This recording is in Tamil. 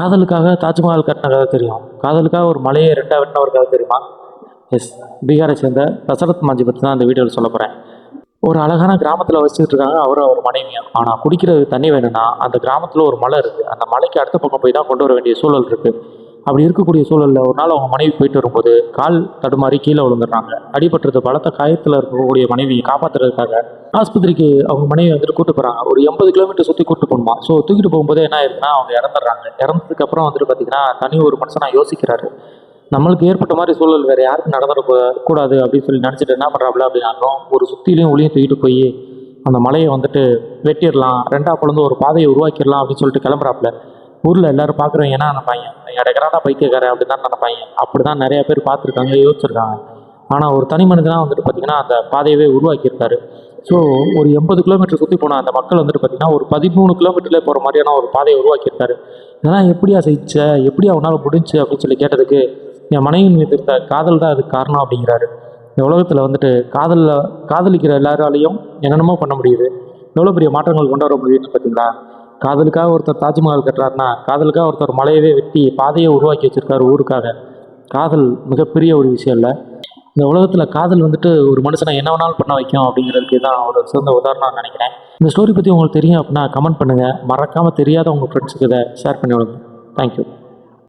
காதலுக்காக தாஜ்மஹால் கட்டின கதை தெரியும், காதலுக்காக ஒரு மலையை ரெண்டாக வெட்டின ஒரு கதை தெரியுமா? எஸ், பீகாரை சேர்ந்த தசரத் மாஞ்சி பற்றி தான் அந்த வீடியோவில் சொல்ல போகிறேன். ஒரு அழகான கிராமத்தில் வச்சுக்கிட்டு இருக்காங்க அவரும் அவர் மனைவியும். ஆனால் குடிக்கிறது தண்ணி வேணும்னா அந்த கிராமத்தில் ஒரு மலை இருக்குது, அந்த மலைக்கு அடுத்த பக்கம் போய் தான் கொண்டு வர வேண்டிய சூழல் இருக்குது. அப்படி இருக்கக்கூடிய சூழலில் ஒரு நாள் அவங்க மனைவி போயிட்டு வரும்போது கால் தடுமாறி கீழே விழுந்துடுறாங்க. அடிபட்டுறது பலத்த காயத்தில் இருக்கக்கூடிய மனைவியை காப்பாற்றுறதுக்காக ஆஸ்பத்திரிக்கு அவங்க மனைவி வந்துட்டு கூட்டு போகிறாங்க. ஒரு 80 கிலோமீட்டர் சுற்றி கூட்டு போகணுமா. ஸோ தூக்கிட்டு போகும்போது என்ன ஆயிருக்குன்னா அவங்க இறந்துடுறாங்க. இறந்ததுக்கப்புறம் வந்துட்டு பார்த்தீங்கன்னா தனி ஒரு மனுஷனாக யோசிக்கிறாரு. நம்மளுக்கு ஏற்பட்ட மாதிரி சூழல் வேறு யாருக்கும் நடந்துடக்கூடாது அப்படின்னு சொல்லி நினச்சிட்டு என்ன பண்ணுறாப்புல அப்படின்னாலும் ஒரு சுற்றிலையும் ஒளியும் தூக்கிட்டு போய் அந்த மலையை வந்துட்டு வெட்டிடலாம், ரெண்டா பொழுது ஒரு பாதையை உருவாக்கிடலாம் அப்படின்னு சொல்லிட்டு கிளம்புறாப்புல. ஊரில் எல்லாரும் பார்க்குறவங்க ஏன்னா நினைப்பாங்க இடக்கிறானா பைத்தியக்காரன் அப்படின்னு தான் நினைப்பாங்க. அப்படி தான் நிறைய பேர் பார்த்துருக்காங்க, யோசிச்சிருக்காங்க. ஆனால் ஒரு தனி மனிதனாக வந்துட்டு பார்த்திங்கன்னா அந்த பாதையவே உருவாக்கியிருக்காரு. ஸோ ஒரு 80 கிலோமீட்டர் சுற்றி போன அந்த மக்கள் வந்துட்டு பார்த்திங்கன்னா ஒரு 13 கிலோமீட்டர்லேயே போகிற மாதிரியான ஒரு பாதையை உருவாக்கியிருக்காரு. இதெல்லாம் எப்படியா செஞ்ச, எப்படி அவனால் முடிஞ்சு அப்படின்னு சொல்லி கேட்டதுக்கு என் மனைவியின் மீது இருந்த காதல் தான் அதுக்கு காரணம் அப்படிங்கிறாரு. இந்த உலகத்தில் வந்துட்டு காதலிக்கிற எல்லாராலையும் என்னென்னமோ பண்ண முடியுது. எவ்வளோ பெரிய மாற்றங்கள் கொண்டு வர முடியுதுன்னு பார்த்தீங்களா? காதலுக்காக ஒருத்தர் தாஜ்மஹால் கட்டுறாருன்னா காதலுக்காக ஒருத்தர் மலையவே வெட்டி பாதையை உருவாக்கி வச்சிருக்காரு ஊருக்காக. காதல் மிகப்பெரிய ஒரு விஷயம் இல்லை. இந்த உலகத்தில் காதல் வந்துட்டு ஒரு மனுஷனை என்ன வேணாலும் பண்ண வைக்கும் அப்படிங்கிறதுக்கு தான் ஒரு சிறந்த உதாரணம் நினைக்கிறேன். இந்த ஸ்டோரி பற்றி உங்களுக்கு தெரியும் அப்படின்னா கமெண்ட் பண்ணுங்கள். மறக்காமல் தெரியாத உங்கள் ஃப்ரெண்ட்ஸுக்கு இதை ஷேர் பண்ணி விடுங்க. தேங்க்யூ.